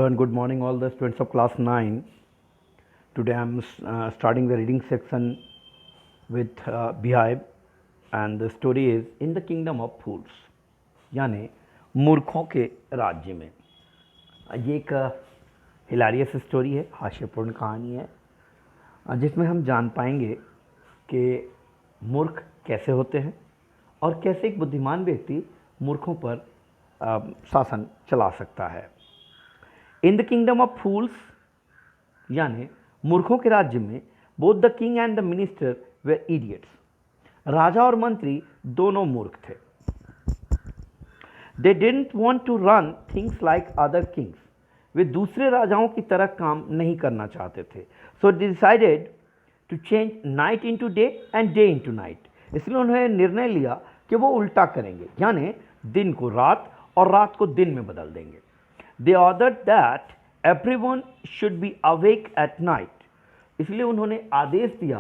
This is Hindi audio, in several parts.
Hello and good morning, all the students of class 9. Today I am starting the reading section with Beehive, and the story is In the Kingdom of Fools, यानी मूर्खों के राज्य में. ये एक हिलारियस स्टोरी है, हास्यपूर्ण कहानी है, जिसमें हम जान पाएंगे कि मूर्ख कैसे होते हैं और कैसे एक बुद्धिमान व्यक्ति मूर्खों पर शासन चला सकता है. In the kingdom of fools यानी मूर्खों के राज्य में both the king and the minister were idiots. राजा और मंत्री दोनों मूर्ख थे. They didn't want to run things like other kings. वे दूसरे राजाओं की तरह काम नहीं करना चाहते थे. So they decided to change night into day and day into night. इसलिए उन्होंने निर्णय लिया कि वो उल्टा करेंगे, यानी दिन को रात और रात को दिन में बदल देंगे. They ordered that everyone should be awake at night. इसलिए उन्होंने आदेश दिया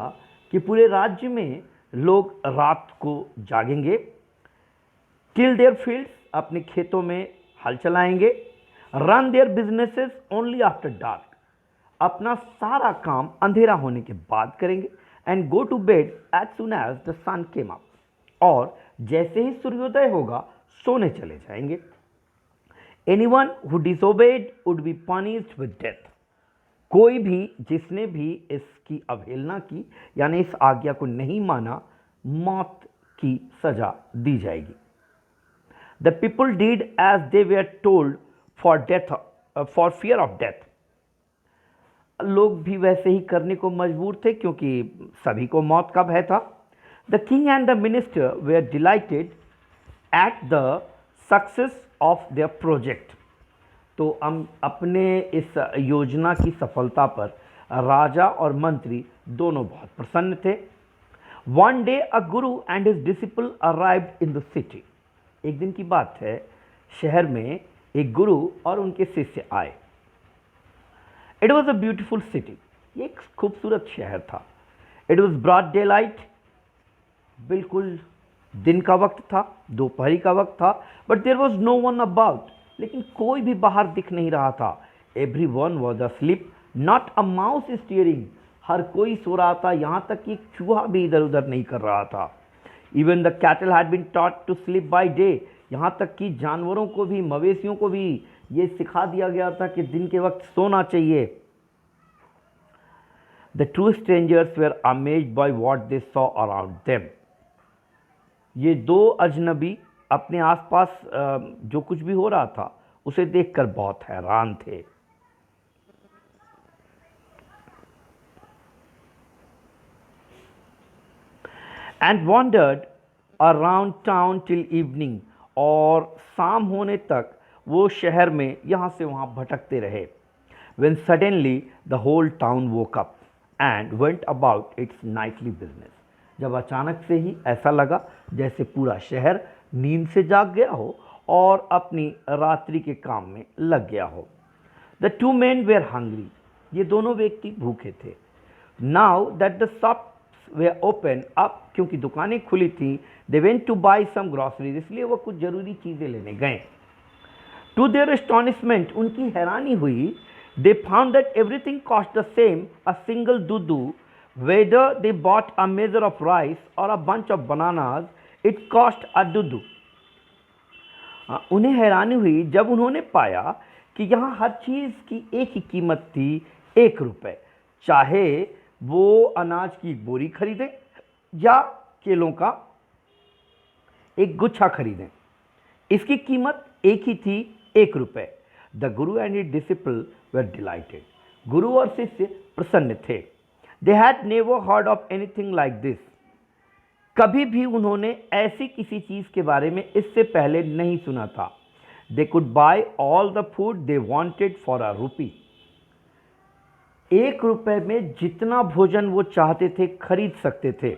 कि पूरे राज्य में लोग रात को जागेंगे. Till their fields, अपने खेतों में हल चलाएंगे. Run their businesses only after dark. अपना सारा काम अंधेरा होने के बाद करेंगे. And go to bed as soon as the sun came up. और जैसे ही सूर्योदय होगा सोने चले जाएंगे. Anyone who disobeyed would be punished with death. कोई भी जिसने भी इसकी अवहेलना की यानी इस आज्ञा को नहीं माना, मौत की सजा दी जाएगी. The people did as they were told for death, for fear of death. लोग भी वैसे ही करने को मजबूर थे क्योंकि सभी को मौत का भय था. The king and the minister were delighted at the success of their project. तो हम अपने इस योजना की सफलता पर राजा और मंत्री दोनों बहुत प्रसन्न थे. One day a Guru and his disciple arrived in the city. एक दिन की बात है, शहर में एक गुरु और उनके शिष्य आए. It was a beautiful city. ये एक खूबसूरत शहर था. It was broad daylight. बिल्कुल दिन का वक्त था, दोपहरी का वक्त था. But there was no one about. लेकिन कोई भी बाहर दिख नहीं रहा था. Everyone was asleep, not a mouse stirring. हर कोई सो रहा था, यहाँ तक कि एक चूहा भी इधर उधर नहीं कर रहा था. Even the cattle had been taught to sleep by day. यहाँ तक कि जानवरों को भी, मवेशियों को भी ये सिखा दिया गया था कि दिन के वक्त सोना चाहिए. The two strangers were amazed by what they saw around them. ये दो अजनबी अपने आसपास जो कुछ भी हो रहा था उसे देखकर बहुत हैरान थे. And wandered around town till evening. और शाम होने तक वो शहर में यहाँ से वहाँ भटकते रहे. When suddenly the whole town woke up and went about its nightly business. जब अचानक से ही ऐसा लगा जैसे पूरा शहर नींद से जाग गया हो और अपनी रात्रि के काम में लग गया हो. The two men were hungry. ये दोनों व्यक्ति भूखे थे. Now that the shops were open up, क्योंकि दुकानें खुली थी, they went to buy some groceries. इसलिए वो कुछ जरूरी चीज़ें लेने गए. टू देयर एस्टॉनिशमेंट, उनकी हैरानी हुई, they found that everything cost the same. A single duddu, whether they bought a measure of rice or a bunch of bananas, it cost a dudu. उन्हें हैरानी हुई जब उन्होंने पाया कि यहाँ हर चीज़ की एक ही कीमत थी, ₹1. चाहे वो अनाज की एक बोरी खरीदें या केलों का एक गुच्छा खरीदें, इसकी कीमत एक ही थी, ₹1. The guru and his disciple were dilated. गुरु और शिष्य प्रसन्न थे. They had never heard of anything like this. कभी भी उन्होंने ऐसी किसी चीज़ के बारे में इससे पहले नहीं सुना था. They could buy all the food they wanted for ₹1. ₹1 में जितना भोजन वो चाहते थे खरीद सकते थे.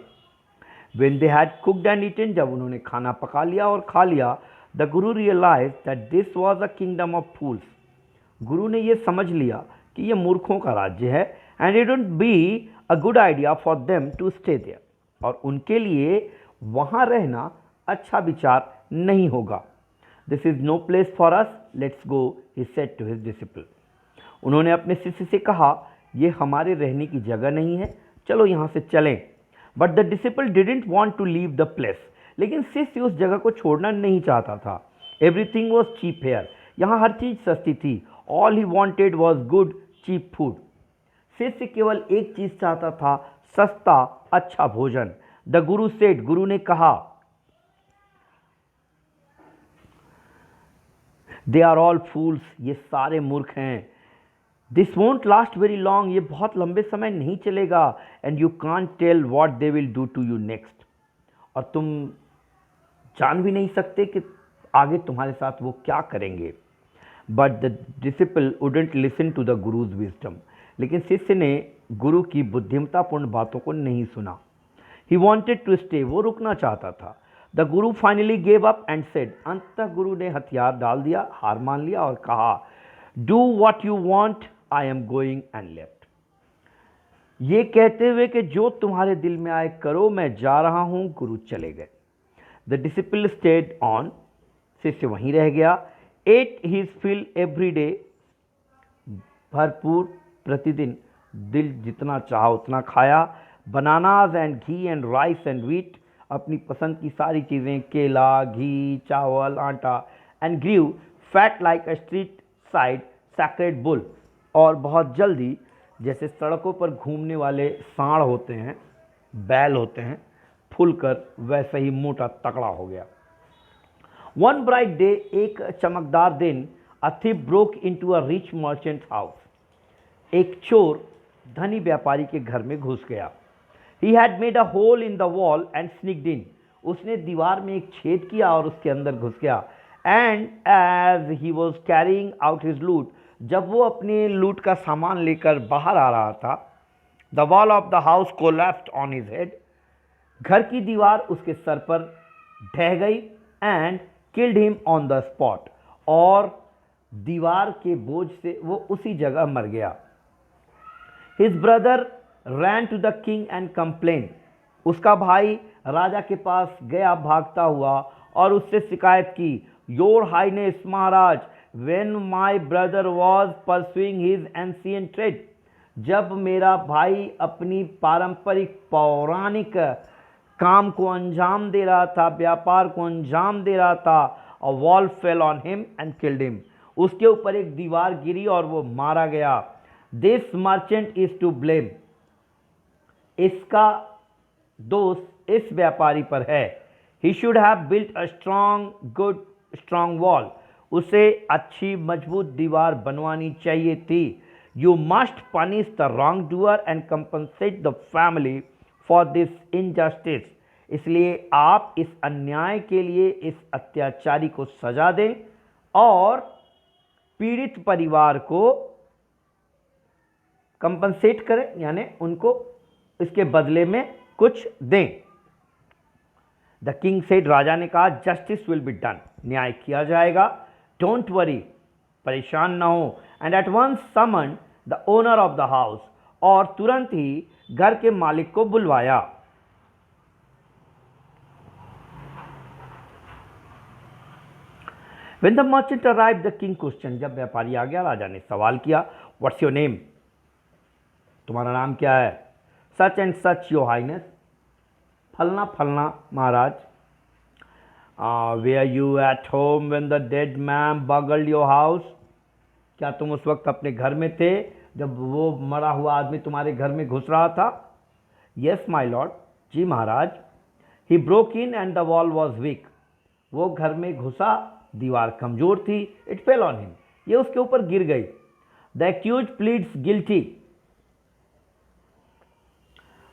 When they had cooked and eaten, जब उन्होंने खाना पका लिया और खा लिया, the Guru realized that this was a kingdom of fools. गुरु ने ये समझ लिया कि ये मूर्खों का राज्य है. And it would be a good idea for them to stay there. और उनके लिए वहाँ रहना अच्छा विचार नहीं होगा. This is no place for us. Let's go, he said to his disciple. उन्होंने अपने शिष्य से कहा, ये हमारे रहने की जगह नहीं है, चलो यहाँ से चलें। But the disciple didn't want to leave the place, लेकिन शिष्य उस जगह को छोड़ना नहीं चाहता था। एवरीथिंग वॉज चीप हेयर, यहाँ हर चीज़ सस्ती थी। All he wanted was good cheap food, शिष्य केवल एक चीज़ चाहता था, सस्ता अच्छा भोजन। द गुरु सेड, गुरु ने कहा, दे आर ऑल फूल्स, ये सारे मूर्ख हैं। This won't last very long, ये बहुत लंबे समय नहीं चलेगा। And you can't tell what they will do to you next, और तुम जान भी नहीं सकते कि आगे तुम्हारे साथ वो क्या करेंगे। But the disciple wouldn't listen to the guru's wisdom, लेकिन शिष्य ने गुरु की बुद्धिमतापूर्ण बातों को नहीं सुना। ही वॉन्टेड टू स्टे, वो रुकना चाहता था। The Guru finally gave up and said, अंततः गुरु ने हथियार डाल दिया, हार मान लिया और कहा, do what you want, I am going and left. ये कहते हुए कि जो तुम्हारे दिल में आए करो, मैं जा रहा हूं, गुरु चले गए। द डिसिपल स्टेड ऑन, शिष्य वहीं रह गया। Ate his fill every day, भरपूर प्रतिदिन दिल जितना चाहा उतना खाया। Bananas and ghee and rice and wheat, अपनी पसंद की सारी चीज़ें, केला, घी, चावल, आटा। And grew fat like a street side sacred bull, और बहुत जल्दी जैसे सड़कों पर घूमने वाले सांड होते हैं, बैल होते हैं, फूलकर वैसे ही मोटा तगड़ा हो गया। वन ब्राइट डे, एक चमकदार दिन, अ thief broke into a rich merchant house, एक चोर धनी व्यापारी के घर में घुस गया। He had made a hole in the wall and sneaked in, उसने दीवार में एक छेद किया और उसके अंदर घुस गया। And as he was carrying out his loot, जब वो अपने लूट का सामान लेकर बाहर आ रहा था, the wall of the house collapsed on his head, घर की दीवार उसके सर पर ढह गई। And killed him on the spot, और दीवार के बोझ से वो उसी जगह मर गया। His brother ran to the king and complain, उसका भाई राजा के पास गया भागता हुआ और उससे शिकायत की। योर हाइनेस महाराज, when my brother was pursuing his ancient trade, जब मेरा भाई अपनी पारंपरिक पौराणिक काम को अंजाम दे रहा था, व्यापार को अंजाम दे रहा था, a wall fell on him and killed him, उसके ऊपर एक दीवार गिरी और वो मारा गया। This merchant is to blame, इसका दोष इस व्यापारी पर है। He should have built a strong wall, उसे अच्छी मजबूत दीवार बनवानी चाहिए थी। You must punish the wrong doer and compensate the family for this injustice, इसलिए आप इस अन्याय के लिए इस अत्याचारी को सजा दें और पीड़ित परिवार को कंपनसेट करें, यानी उनको इसके बदले में कुछ दें। द किंग सेड, राजा ने कहा, जस्टिस विल बी डन, न्याय किया जाएगा। डोंट वरी, परेशान ना हो। And at once summon the owner of the house, और तुरंत ही घर के मालिक को बुलवाया। When the merchant arrived, the king questioned, जब व्यापारी आ गया राजा ने सवाल किया, व्हाट्स योर नेम, तुम्हारा नाम क्या है। Such and such your highness, फलना फलना महाराज। Were you at home when the dead man burgled your house, क्या तुम उस वक्त अपने घर में थे जब वो मरा हुआ आदमी तुम्हारे घर में घुस रहा था। यस माय लॉर्ड, जी महाराज। He broke in and the wall was weak, वो घर में घुसा, दीवार कमजोर थी। इट फेल ऑन हिम, ये उसके ऊपर गिर गई। द एक्यूज प्लीड्स गिल्टी,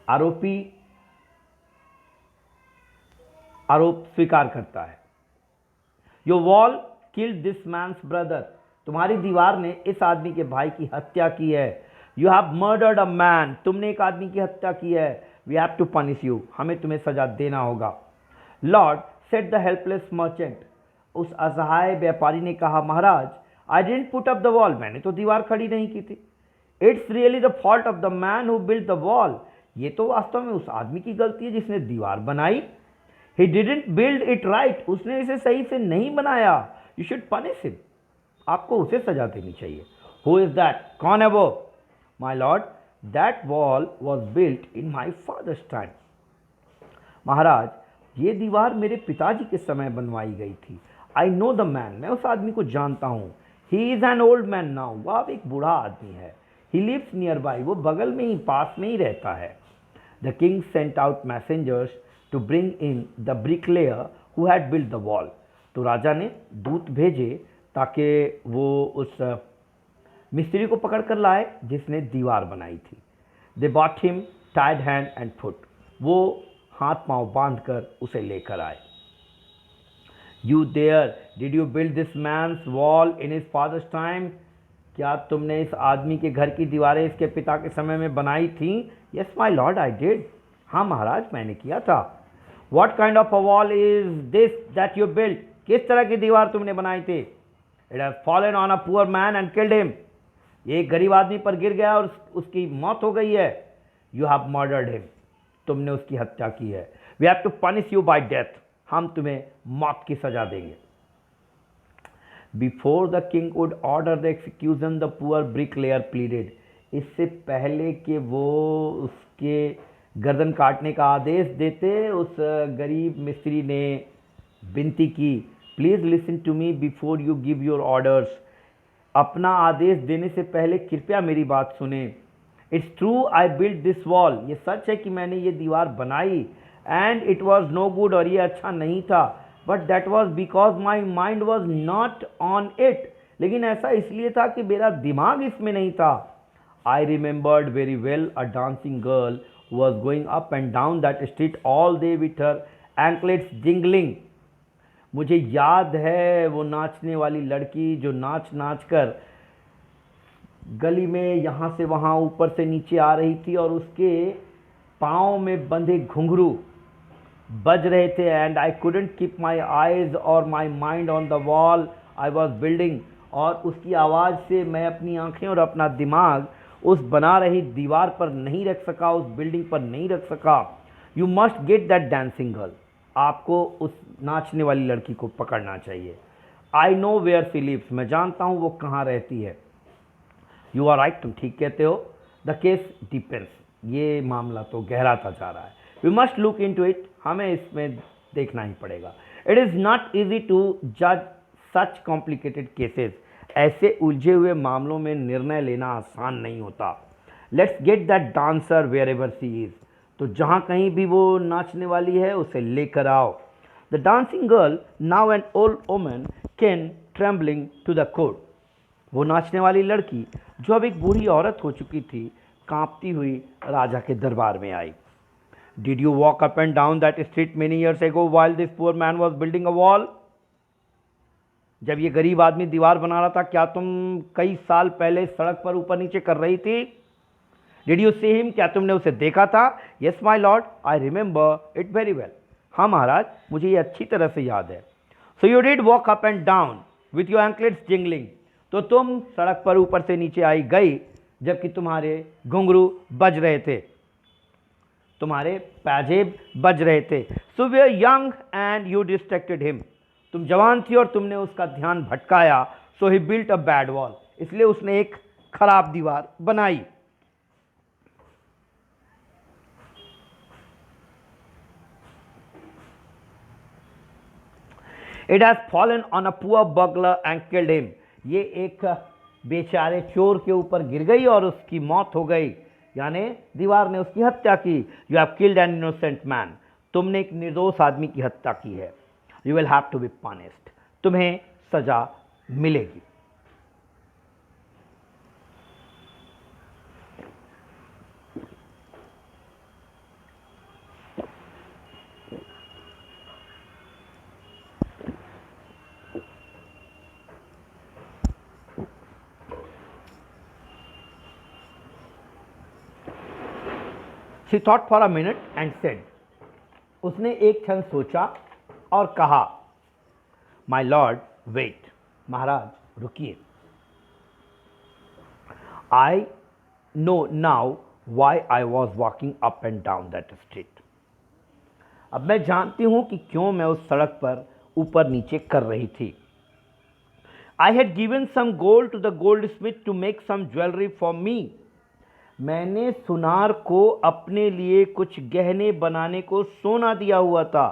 आरोपी आरोप स्वीकार करता है। Your wall killed this man's brother, तुम्हारी दीवार ने इस आदमी के भाई की हत्या की है। You have murdered a man, तुमने एक आदमी की हत्या की है। We have to punish you, हमें तुम्हें सजा देना होगा। Lord said the helpless merchant, उस असहाय व्यापारी ने कहा, maharaj I didn't put up the wall, मैंने तो दीवार खड़ी नहीं की थी। It's really the fault of the man who built the wall, ये तो वास्तव में उस आदमी की गलती है जिसने दीवार बनाई। He didn't build it right, उसने इसे सही से नहीं बनाया। यू शुड पनिश हिम, आपको उसे सजा देनी चाहिए। Who is that? कौन है वो? My lord, that wall was built in my father's time. महाराज, ये दीवार मेरे पिताजी के समय बनवाई गई थी. I know the man. मैं उस आदमी को जानता हूँ. He is an old man now. वो अब एक बूढ़ा आदमी है. He lives nearby. वो बगल में ही, पास में ही रहता है. The king sent out messengers to bring in the bricklayer who had built the wall. तो राजा ने दूत भेजे ताकि वो उस मिस्त्री को पकड़ कर लाए जिसने दीवार बनाई थी. They bought him tied hand and foot. वो हाथ पांव बांध कर उसे लेकर आए. You there, did you build this man's wall in his father's time? क्या तुमने इस आदमी के घर की दीवारें इसके पिता के समय में बनाई थी? Yes, my lord, I did. हाँ महाराज, मैंने किया था. What kind of a wall is this that you built? किस तरह की दीवार तुमने बनाई थी? It has fallen on a poor man and killed him. ये एक गरीब आदमी पर गिर गया और उसकी मौत हो गई है. You have murdered him. तुमने उसकी हत्या की है. We have to punish you by death. हम तुम्हें मौत की सजा देंगे. Before the king could order the execution, the poor bricklayer pleaded. इससे पहले कि वो उसके गर्दन काटने का आदेश देते, उस गरीब मिस्त्री ने विनती की. Please listen to me before you give your orders. अपना आदेश देने से पहले कृपया मेरी बात सुने. It's true I built this wall. ये सच है कि मैंने ये दीवार बनाई. And it was no good, और ये अच्छा नहीं था. But that was because my mind was not on it. लेकिन ऐसा इसलिए था कि मेरा दिमाग इसमें नहीं था. I remembered very well a dancing girl who was going up and down that street all day with her anklets jingling. मुझे याद है वो नाचने वाली लड़की जो नाच नाच कर गली में यहाँ से वहाँ ऊपर से नीचे आ रही थी और उसके पाँव में बंधे घुंघरू बज रहे थे. And I couldn't keep my eyes और my mind on the wall I was building. और उसकी आवाज़ से मैं अपनी आंखें और अपना दिमाग उस बना रही दीवार पर नहीं रख सका, उस बिल्डिंग पर नहीं रख सका. You must get that dancing girl. आपको उस नाचने वाली लड़की को पकड़ना चाहिए. I know where she lives. मैं जानता हूँ वो कहाँ रहती है. You are right. तुम ठीक कहते हो. The case depends. ये मामला तो गहराता जा रहा है. We must look into it. हमें इसमें देखना ही पड़ेगा. It is not easy to जज सच कॉम्प्लिकेटेड केसेस. ऐसे उलझे हुए मामलों में निर्णय लेना आसान नहीं होता. Let's get that dancer wherever she is. तो जहाँ कहीं भी वो नाचने वाली है उसे लेकर आओ. The dancing girl now an old woman came trembling to the court. वो नाचने वाली लड़की जो अब एक बूढ़ी औरत हो चुकी थी, कांपती हुई राजा के दरबार में आई. Did you walk up and down that street many years ago while this poor man was building a wall. जब ये गरीब आदमी दीवार बना रहा था, क्या तुम कई साल पहले सड़क पर ऊपर नीचे कर रही थी? Did you see him. क्या तुमने उसे देखा था? Yes my lord, I remember it very well. हाँ महाराज, मुझे ये अच्छी तरह से याद है. So you did walk up and down with your anklets jingling. तो तुम सड़क पर ऊपर से नीचे आई गई जबकि तुम्हारे घुंघरू बज रहे थे, तुम्हारे पैजेब बज रहे थे. So we are young and you distracted him. तुम जवान थी और तुमने उसका ध्यान भटकाया. So he built a bad wall. इसलिए उसने एक खराब दीवार बनाई. It has fallen on a poor burglar and killed him. ये एक बेचारे चोर के ऊपर गिर गई और उसकी मौत हो गई. यानी दीवार ने उसकी हत्या की. You have killed an innocent man. तुमने एक निर्दोष आदमी की हत्या की है. You will have to be punished. तुम्हें सजा मिलेगी. She thought for a minute and said. उसने एक क्षण सोचा और कहा, My lord, wait. महाराज रुकिए. I know now why I was walking up and down that street. अब मैं जानती हूं कि क्यों मैं उस सड़क पर ऊपर नीचे कर रही थी. I had given some gold to the goldsmith to make some jewelry for me. मैंने सुनार को अपने लिए कुछ गहने बनाने को सोना दिया हुआ था.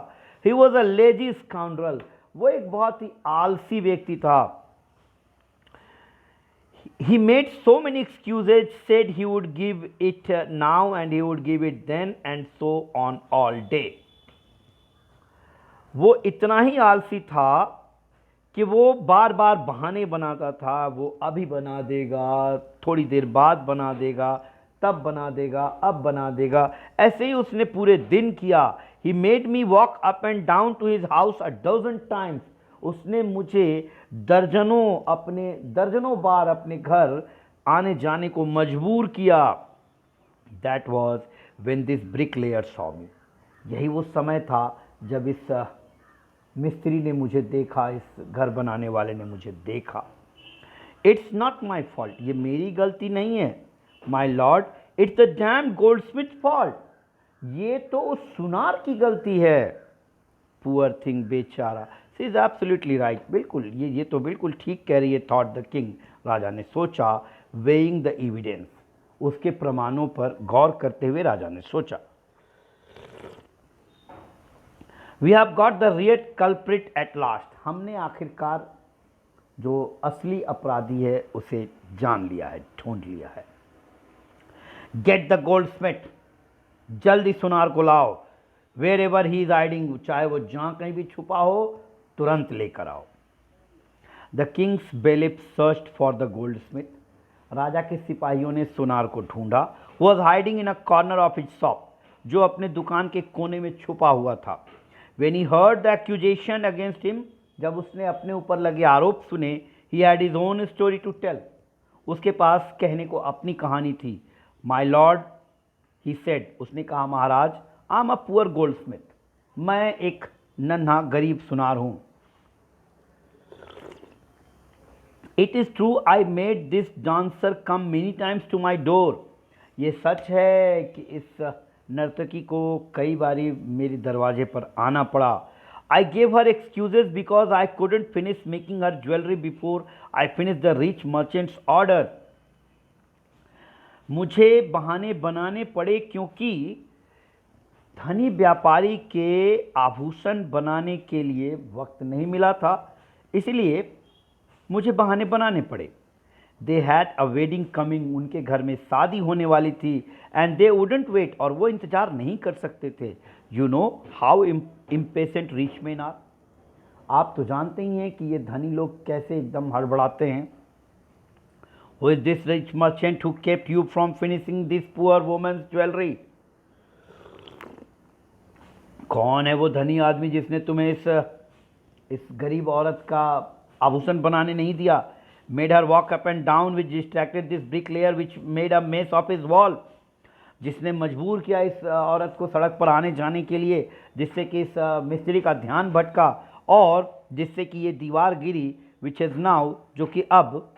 He was a lazy scoundrel. वो एक बहुत ही आलसी व्यक्ति था. He made so many excuses, said he would give it now and he would give it then and so on all day. वो इतना ही आलसी था कि वो बार बार बहाने बनाता था. वो अभी बना देगा, थोड़ी देर बाद बना देगा, तब बना देगा, अब बना देगा. ऐसे ही उसने पूरे दिन किया. He made me walk up and down to his house a dozen times. उसने मुझे दर्जनों बार अपने घर आने जाने को मजबूर किया. That was when this bricklayer saw me. यही वो समय था जब इस मिस्त्री ने मुझे देखा, इस घर बनाने वाले ने मुझे देखा. It's not my fault. ये मेरी गलती नहीं है. My lord, it's the damn goldsmith's fault. ये तो उस सुनार की गलती है. Poor thing, बेचारा. She is absolutely right. बिल्कुल, ये तो बिल्कुल ठीक कह रही है. Thought the king. राजा ने सोचा. Weighing the evidence. उसके प्रमाणों पर गौर करते हुए राजा ने सोचा. We have got the real culprit at last. हमने आखिरकार जो असली अपराधी है उसे जान लिया है, ढूंढ लिया है. Get the goldsmith. जल्दी सुनार को लाओ. Wherever he is hiding, चाहे वो जहाँ कहीं भी छुपा हो, तुरंत लेकर आओ. The king's bailiff searched for the goldsmith. राजा के सिपाहियों ने सुनार को ढूंढा. Was hiding in a corner of his shop. जो अपने दुकान के कोने में छुपा हुआ था. When he heard the accusation against him, जब उसने अपने ऊपर लगे आरोप सुने, he had his own story to tell. उसके पास कहने को अपनी कहानी थी. My lord, he said, उसने कहा, महाराज, I'm a poor goldsmith. मैं एक नन्हा गरीब सुनार हूं. It is true I made this dancer come many times to my door. ये सच है कि इस नर्तकी को कई बारी मेरे दरवाजे पर आना पड़ा. I gave her excuses because I couldn't finish making her jewelry before I finished the rich merchant's order. मुझे बहाने बनाने पड़े क्योंकि धनी व्यापारी के आभूषण बनाने के लिए वक्त नहीं मिला था, इसलिए मुझे बहाने बनाने पड़े. They had a wedding coming. उनके घर में शादी होने वाली थी. And they wouldn't wait. और वो इंतजार नहीं कर सकते थे. You know how impatient rich men are. आप तो जानते ही हैं कि ये धनी लोग कैसे एकदम हड़बड़ाते हैं. Who is this rich merchant who kept you from finishing this poor woman's jewelry? कौन है वो धनी आदमी जिसने तुम्हें इस गरीब औरत का आभूषण बनाने नहीं दिया? Made her walk up and down, which distracted this bricklayer, which made a mess of his wall. जिसने मजबूर किया इस औरत को सड़क पर आने जाने के लिए, जिससे कि इस मिस्त्री का ध्यान भटका और जिससे कि ये दीवार गिरी, which is now, जो कि अब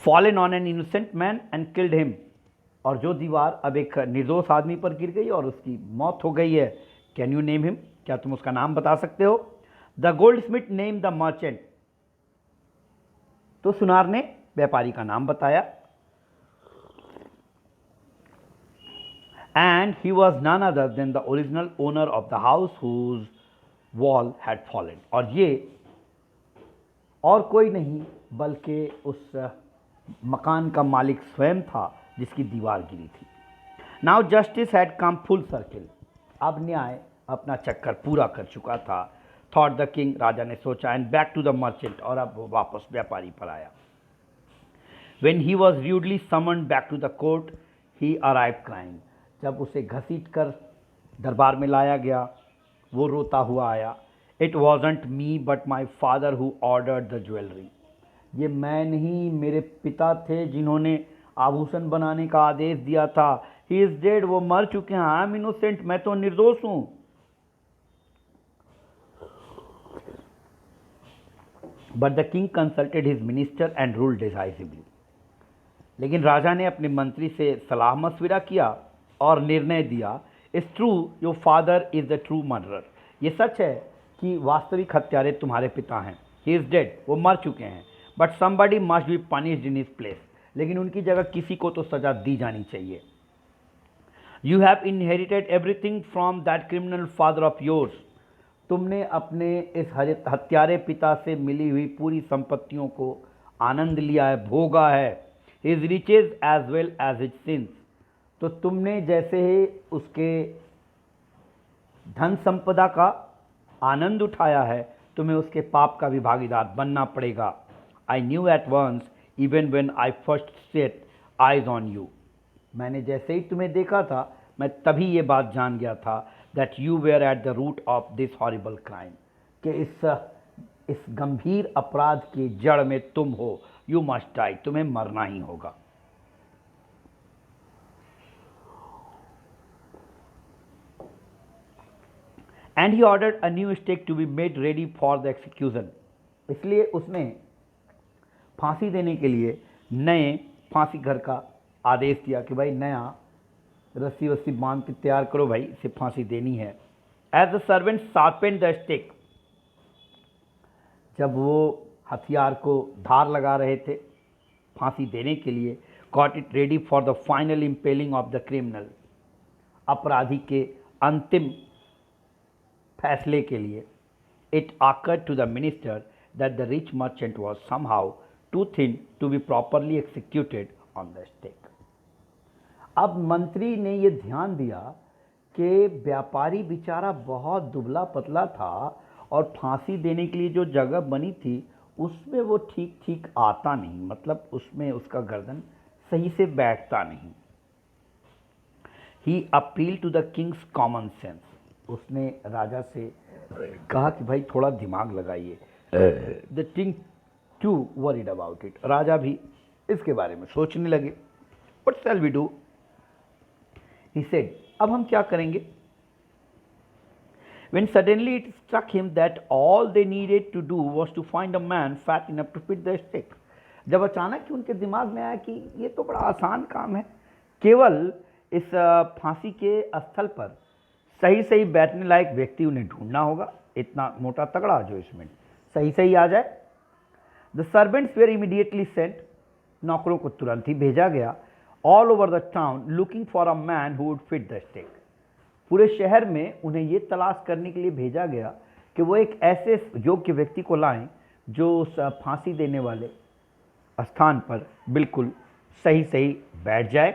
fallen on an innocent man and killed him. और जो दीवार अब एक निर्दोष आदमी पर गिर गई और उसकी मौत हो गई है. Can you name him? क्या तुम उसका नाम बता सकते हो? The goldsmith named the merchant. तो सुनार ने व्यापारी का नाम बताया. And he was none other than the original owner of the house whose wall had fallen. और ये और कोई नहीं बल्कि उस मकान का मालिक स्वयं था जिसकी दीवार गिरी थी. Now justice had come full circle. अब न्याय अपना चक्कर पूरा कर चुका था. Thought the king. राजा ने सोचा. And back to the merchant. और अब वो वापस व्यापारी पर आया. When he was rudely summoned back to the court, he arrived crying. जब उसे घसीट कर दरबार में लाया गया, वो रोता हुआ आया. It wasn't me but my father who ordered the jewelry. ये मैं नहीं, मेरे पिता थे जिन्होंने आभूषण बनाने का आदेश दिया था. He is dead. वो मर चुके हैं. I am innocent. मैं तो निर्दोष हूं. But the king consulted his minister and ruled decisively. लेकिन राजा ने अपने मंत्री से सलाह मशविरा किया और निर्णय दिया. It's true your father is the true murderer. ये सच है कि वास्तविक हत्यारे तुम्हारे पिता हैं। ही इज़ डेड, वो मर चुके हैं। But somebody must be punished in his place, लेकिन उनकी जगह किसी को तो सजा दी जानी चाहिए। You have inherited everything from that criminal father of yours. तुमने अपने इस हत्यारे पिता से मिली हुई पूरी संपत्तियों को आनंद लिया है, भोगा है। His riches as well as his sins. तो तुमने जैसे ही उसके धन संपदा का आनंद उठाया है, तुम्हें उसके पाप का भी भागीदार बनना पड़ेगा। I knew at once even when I first set eyes on you. मैंने जैसे ही तुम्हें देखा था, मैं तभी ये बात जान गया था that you were at the root of this horrible crime, कि इस गंभीर अपराध की जड़ में तुम हो। यू मस्ट डाई, तुम्हें मरना ही होगा। And he ordered a new stake to be made ready for the execution. इसलिए उसने फांसी देने के लिए नए फांसी घर का आदेश दिया कि भाई नया रस्सी वस्सी बांध के तैयार करो भाई, इसे फांसी देनी है। As the servant sharpened the stick, जब वो हथियार को धार लगा रहे थे फांसी देने के लिए, got it ready for the final impaling of the criminal, अपराधी के अंतिम फैसले के लिए। It occurred to the minister that the rich merchant was somehow too thin to be properly executed on the stake. अब मंत्री ने ये ध्यान दिया कि व्यापारी बेचारा बहुत दुबला पतला था और फांसी देने के लिए जो जगह बनी थी उसमें वो ठीक ठीक आता नहीं, मतलब उसमें उसका गर्दन सही से बैठता नहीं। He appeal to the king's common sense. उसने राजा से कहा कि भाई थोड़ा दिमाग लगाइए। The king too worried about it. राजा भी इसके बारे में सोचने लगे। What shall we do, he said, अब हम क्या करेंगे। When suddenly it struck him that all they needed to do was to find a man fat enough to fit the stick. जब अचानक ही उनके दिमाग में आया कि ये तो बड़ा आसान काम है, केवल इस फांसी के स्थल पर सही सही बैठने लायक व्यक्ति उन्हें ढूंढना होगा, इतना मोटा तगड़ा जो इसमें सही सही आ जाए। The servants were immediately sent. नौकरों को तुरंत ही भेजा गया। All over the town looking for a man who would fit the stick. पूरे शहर में उन्हें ये तलाश करने के लिए भेजा गया कि वो एक ऐसे योग्य व्यक्ति को लाएं जो उस फांसी देने वाले स्थान पर बिल्कुल सही सही बैठ जाए।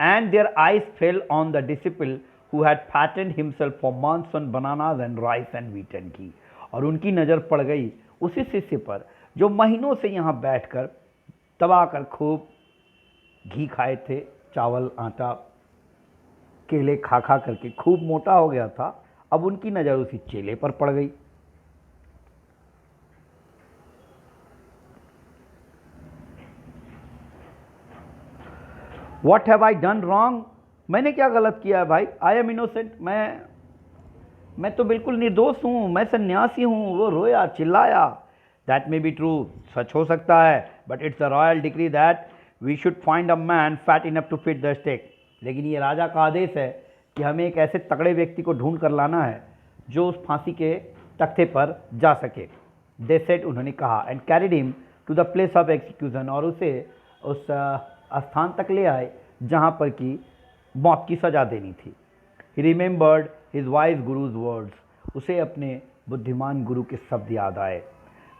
And their eyes fell on the disciple who had fattened himself for months on bananas and rice and wheat and ghee. और उनकी नज़र पड़ गई उसी शिष्य पर जो महीनों से यहाँ बैठकर दबाकर खूब घी खाए थे, चावल आटा केले खा खा करके खूब मोटा हो गया था। अब उनकी नज़र उसी चेले पर पड़ गई। What have I done wrong? मैंने क्या गलत किया है भाई? I am innocent. मैं तो बिल्कुल निर्दोष हूँ, मैं सन्यासी हूँ। वो रोया चिल्लाया। That may be true. सच हो सकता है, but it's a royal decree that we should find a man fat enough to fit the stake. लेकिन ये राजा का आदेश है कि हमें एक ऐसे तगड़े व्यक्ति को ढूंढ कर लाना है जो उस फांसी के तख्ते पर जा सके। दे सेड, उन्होंने कहा, and carried him to the place of execution, और उसे उस स्थान तक ले आए जहाँ पर कि मौत की सज़ा देनी थी। He remembered his wise guru's words. उसे अपने बुद्धिमान गुरु के शब्द याद आए।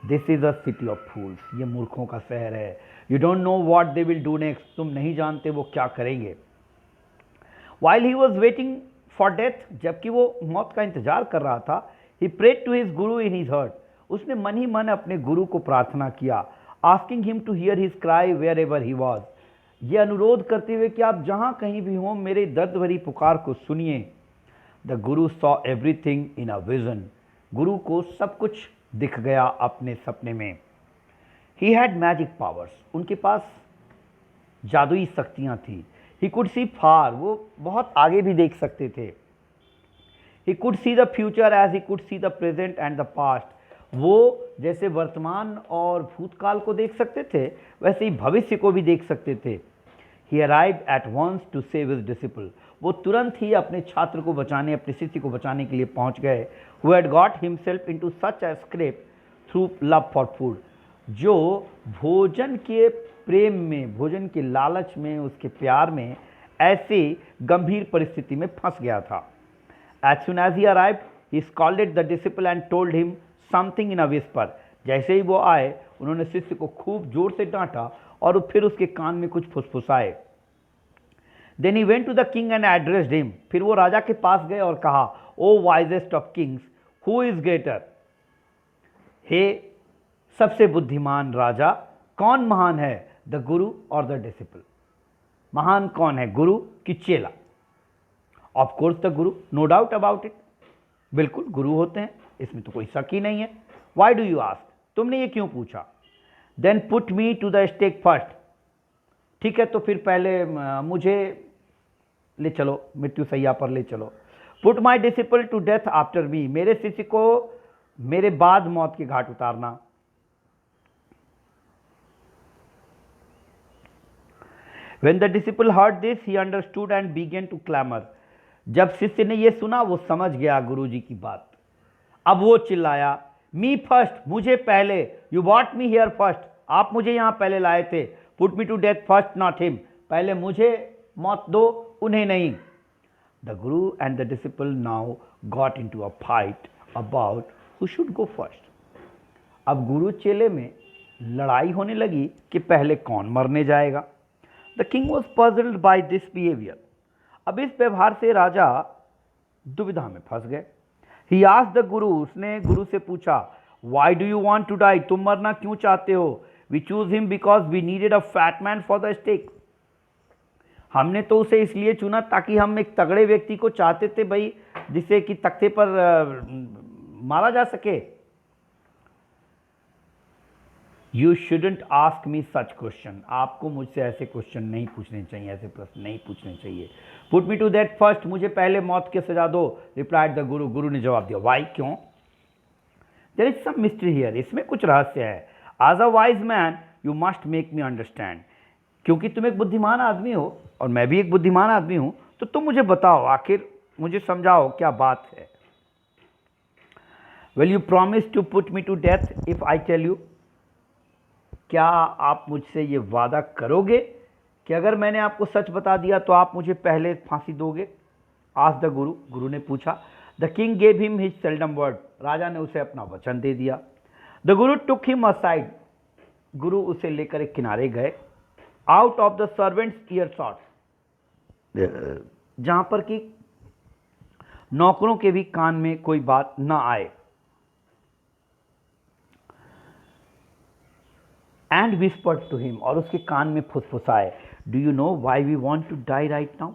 This is a city of fools. ये मूर्खों का शहर है। You don't know what they will do next. तुम नहीं जानते वो क्या करेंगे। While he was waiting for death, जबकि वो मौत का इंतजार कर रहा था, he prayed to his guru in his heart. उसने मन ही मन अपने गुरु को प्रार्थना किया, asking him to hear his cry wherever he was. ये अनुरोध करते हुए कि आप जहाँ कहीं भी हों मेरे दर्द भरी पुकार को सुनिए। The guru saw everything in a vision. गुरु को सब कुछ दिख गया अपने सपने में। He had magic powers. उनके पास जादुई शक्तियाँ थी। He could see far. वो बहुत आगे भी देख सकते थे। He could see the future as he could see the present and the past. वो जैसे वर्तमान और भूतकाल को देख सकते थे वैसे ही भविष्य को भी देख सकते थे। He arrived at once to save his disciple. वो तुरंत ही अपने छात्र को बचाने, अपने शिष्य को बचाने के लिए पहुंच गए. Who had got himself into such a scrape through love for food. जो भोजन के प्रेम में, भोजन के लालच में, उसके प्यार में ऐसी गंभीर परिस्थिति में फंस गया था. As soon as he arrived, he scolded the disciple and told him something in a whisper. जैसे ही वो आए, उन्होंने शिष्य को खूब जोर से डांटा और फिर उसके कान में कुछ फुसफुसाए. Then he went to the king and addressed him. फिर वो राजा के पास गए और कहा, O wisest of kings, who is greater? हे सबसे बुद्धिमान राजा, कौन महान है, द गुरु और द डिसिपल? महान कौन है, गुरु कि चेला? Of course the Guru, no doubt about it. बिल्कुल गुरु होते हैं, इसमें तो कोई शक ही नहीं है. Why do you ask? तुमने ये क्यों पूछा? Then put me to the stake first. ठीक है, तो फिर पहले मुझे ले चलो, मृत्यु सैया पर ले चलो. Put my disciple to death after me. मेरे शिष्य को मेरे बाद मौत के घाट उतारना. When the disciple heard this, he understood and began to clamor. जब शिष्य ने यह सुना, वो समझ गया गुरुजी की बात. अब वो चिल्लाया, मी फर्स्ट, मुझे पहले. You brought me here first, आप मुझे यहां पहले लाए थे. Put me to death first, not him, पहले मुझे मौत दो, उन्हें नहीं. The guru and the disciple now got into a fight about who should go first. अब गुरु चेले में लड़ाई होने लगी कि पहले कौन मरने जाएगा. The king was puzzled by this behaviour. अब इस व्यवहार से राजा दुविधा में फंस गए. ही आस्क्ड द गुरु, उसने गुरु से पूछा, why do you want to die? तुम मरना क्यों चाहते हो? We choose him because we needed a fat man for the stake. हमने तो उसे इसलिए चुना ताकि हम एक तगड़े व्यक्ति को चाहते थे भाई, जिसे कि तख्ते पर मारा जा सके. You shouldn't ask me such question. आपको मुझसे ऐसे क्वेश्चन नहीं पूछने चाहिए, ऐसे प्रश्न नहीं पूछने चाहिए. Put me to that first, मुझे पहले मौत की सजा दो. रिप्लाइड द गुरु, गुरु ने जवाब दिया. वाई, क्यों? There is some mystery here, इसमें कुछ रहस्य है. As a wise man you must make me understand. क्योंकि तुम एक बुद्धिमान आदमी हो और मैं भी एक बुद्धिमान आदमी हूं, तो तुम मुझे बताओ, आखिर मुझे समझाओ क्या बात है. Will you promise to put me to death if I tell you? क्या आप मुझसे ये वादा करोगे कि अगर मैंने आपको सच बता दिया तो आप मुझे पहले फांसी दोगे? आस्क्ड द गुरु, गुरु ने पूछा. The king gave him his solemn word. राजा ने उसे अपना वचन दे दिया. The Guru took him aside. गुरु उसे लेकर एक किनारे गए. Out of the servants year shot, जहां पर कि नौकरों के भी कान में कोई बात ना आए. एंड विस्पर्ड टू हिम, और उसके कान में फुसफुसाए, do you know why we want to die right now?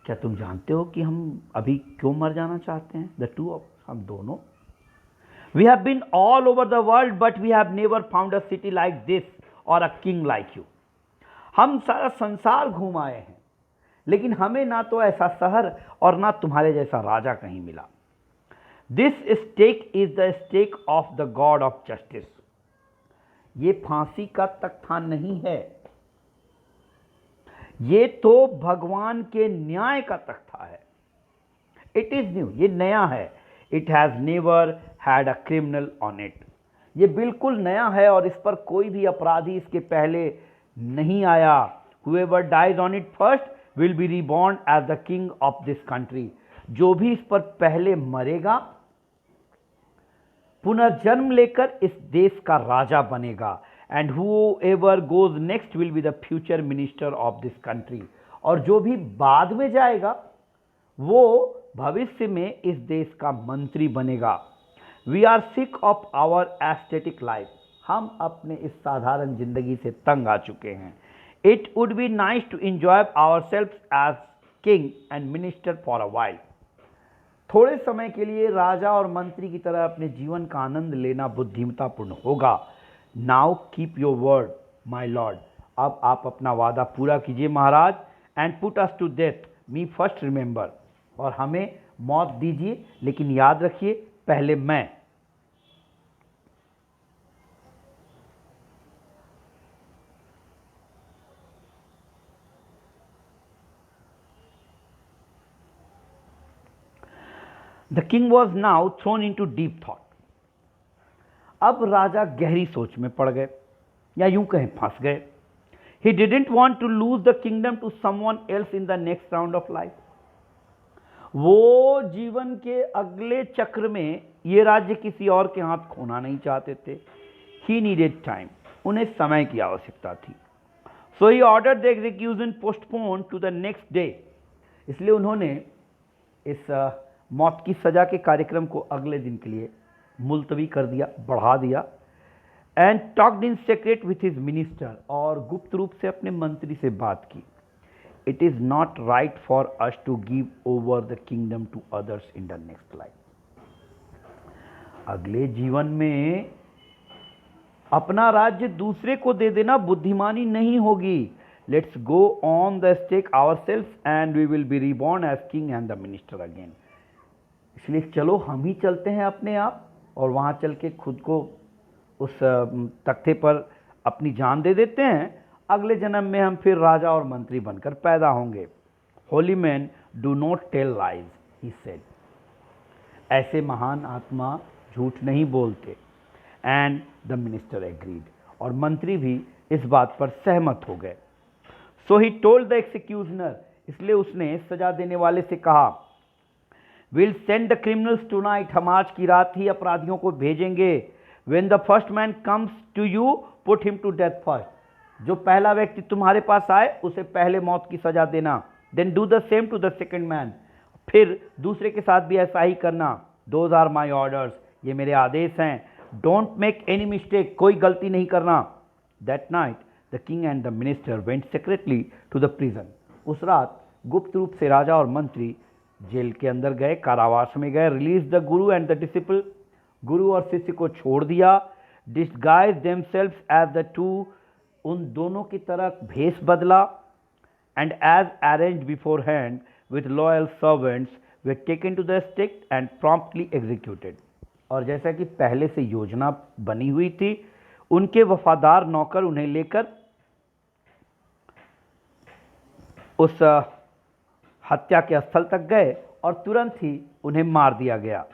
क्या तुम जानते हो कि हम अभी क्यों मर जाना चाहते हैं? द टू ऑफ, हम दोनों. We have been all over the world but we have never found a city like this or a king like you. हम सारा संसार घूम आए हैं, लेकिन हमें ना तो ऐसा शहर और ना तुम्हारे जैसा राजा कहीं मिला. This stake is the stake of the god of justice. ये फांसी का तख्तान नहीं है, ये तो भगवान के न्याय का तख्ता है. इट इज न्यू, ये नया है. It has never had a criminal on it. ये बिल्कुल नया है और इस पर कोई भी अपराधी इसके पहले नहीं आया. Whoever dies on it first will be reborn as the king of this country. जो भी इस पर पहले मरेगा, पुनर्जन्म लेकर इस देश का राजा बनेगा. And whoever goes next will be the future minister of this country. और जो भी बाद में जाएगा वो भविष्य में इस देश का मंत्री बनेगा. We are sick of our aesthetic life. हम अपने इस साधारण जिंदगी से तंग आ चुके हैं. It would be nice to enjoy ourselves as king and minister for a while. थोड़े समय के लिए राजा और मंत्री की तरह अपने जीवन का आनंद लेना बुद्धिमतापूर्ण होगा. Now keep your word my lord. अब आप अपना वादा पूरा कीजिए महाराज. And put us to death, me first remember. और हमें मौत दीजिए, लेकिन याद रखिए पहले मैं. The king was now thrown into deep thought. अब राजा गहरी सोच में पड़ गए, या यूं कहें फंस गए। He didn't want to lose the kingdom to someone else in the next round of life. वो जीवन के अगले चक्र में ये राज्य किसी और के हाथ खोना नहीं चाहते थे। ही नीडेड टाइम, उन्हें समय की आवश्यकता थी। So he order the execution postpone to the next day. इसलिए उन्होंने इस मौत की सजा के कार्यक्रम को अगले दिन के लिए मुलतवी कर दिया, बढ़ा दिया। And talked in secret with his minister, और गुप्त रूप से अपने मंत्री से बात की। It is not right for us to give over the kingdom to others in the next life. अगले जीवन में अपना राज्य दूसरे को दे देना बुद्धिमानी नहीं होगी। Let's go on the stake ourselves and we will be reborn as king and the minister again. इसलिए चलो हम ही चलते हैं अपने आप, और वहां चल के खुद को उस तख्ते पर अपनी जान दे देते हैं। अगले जन्म में हम फिर राजा और मंत्री बनकर पैदा होंगे। Holy man do not tell lies, he said. ऐसे महान आत्मा झूठ नहीं बोलते। एंड द मिनिस्टर एग्रीड, और मंत्री भी इस बात पर सहमत हो गए। So he told the executioner, इसलिए उसने सजा देने वाले से कहा, will send the criminals tonight, हम आज की रात ही अपराधियों को भेजेंगे। When the first man comes to you put him to death first, जो पहला व्यक्ति तुम्हारे पास आए उसे पहले मौत की सजा देना। Then do the same to the second man, फिर दूसरे के साथ भी ऐसा ही करना। दोज आर माई ऑर्डर्स, ये मेरे आदेश हैं। डोंट मेक एनी मिस्टेक, कोई गलती नहीं करना। That night the king and the minister went secretly to the prison. उस रात गुप्त रूप से राजा और मंत्री जेल के अंदर गए, कारावास में गए। Release the guru and the disciple, गुरु और शिष्य को छोड़ दिया। Disguise themselves as the two, उन दोनों की तरह भेष बदला। And as arranged beforehand with loyal servants were taken to the stake and promptly executed. और जैसा कि पहले से योजना बनी हुई थी, उनके वफादार नौकर उन्हें लेकर उस हत्या के स्थल तक गए और तुरंत ही उन्हें मार दिया गया।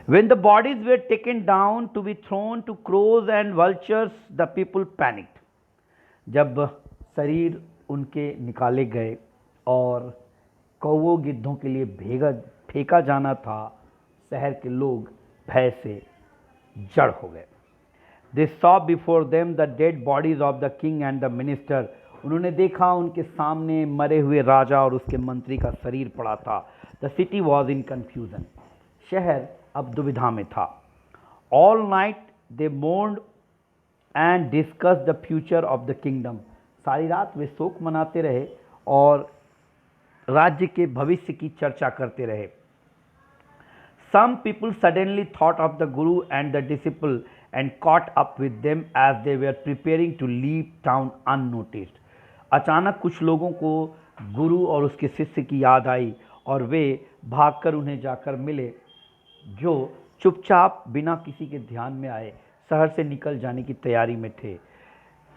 When the bodies were taken down to be thrown to crows and vultures, the people panicked. जब शरीर उनके निकाले गए और कौवों गिद्धों के लिए फेंका जाना था, शहर के लोग भय से जड़ हो गए। They saw before them the dead bodies of the king and the minister. उन्होंने देखा उनके सामने मरे हुए राजा और उसके मंत्री का शरीर पड़ा था। The city was in confusion. शहर अब दुविधा में था। All night they mourned and discussed the future of the kingdom. सारी रात वे शोक मनाते रहे और राज्य के भविष्य की चर्चा करते रहे। Some people suddenly thought of the guru and the disciple and caught up with them as they were preparing to leave town unnoticed. अचानक कुछ लोगों को गुरु और उसके शिष्य की याद आई और वे भागकर उन्हें जाकर मिले, जो चुपचाप बिना किसी के ध्यान में आए शहर से निकल जाने की तैयारी में थे।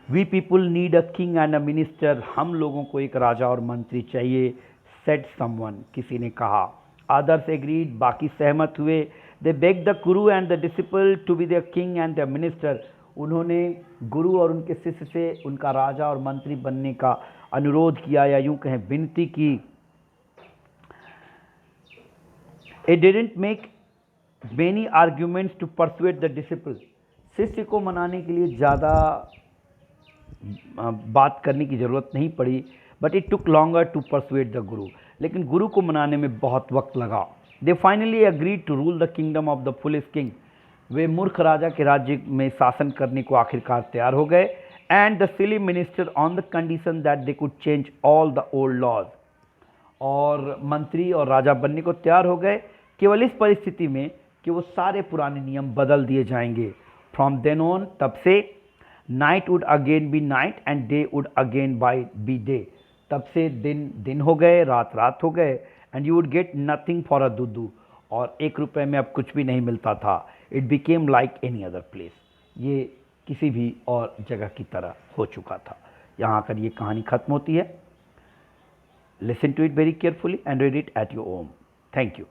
We people need a king and a minister, हम लोगों को एक राजा और मंत्री चाहिए। सेड समवन, किसी ने कहा। अदर्स एग्रीड, बाकी सहमत हुए। They beg the guru and the disciple to be the king and the minister, उन्होंने गुरु और उनके शिष्य से उनका राजा और मंत्री बनने का अनुरोध किया, या यूं कहें विनती की। It didn't make many arguments to persuade the disciple, शिष्य को मनाने के लिए ज़्यादा बात करने की ज़रूरत नहीं पड़ी। But it took longer to persuade the guru, लेकिन गुरु को मनाने में बहुत वक्त लगा। They finally agreed to rule the kingdom of the foolish king, वे मूर्ख राजा के राज्य में शासन करने को आखिरकार तैयार हो गए। And the silly minister on the condition that they could change all the old laws, और मंत्री और राजा बनने को तैयार हो गए केवल इस परिस्थिति में कि वो सारे पुराने नियम बदल दिए जाएंगे। फ्रॉम देन ऑन, तब से night would again be night and day would again be day, तब से दिन दिन हो गए, रात रात हो गए। And you would get nothing for a duddu, और 1 रुपये में अब कुछ भी नहीं मिलता था। It became like any other place, ये किसी भी और जगह की तरह हो चुका था। यहाँ आकर ये कहानी खत्म होती है। Listen to it very carefully and read it at your own. Thank you.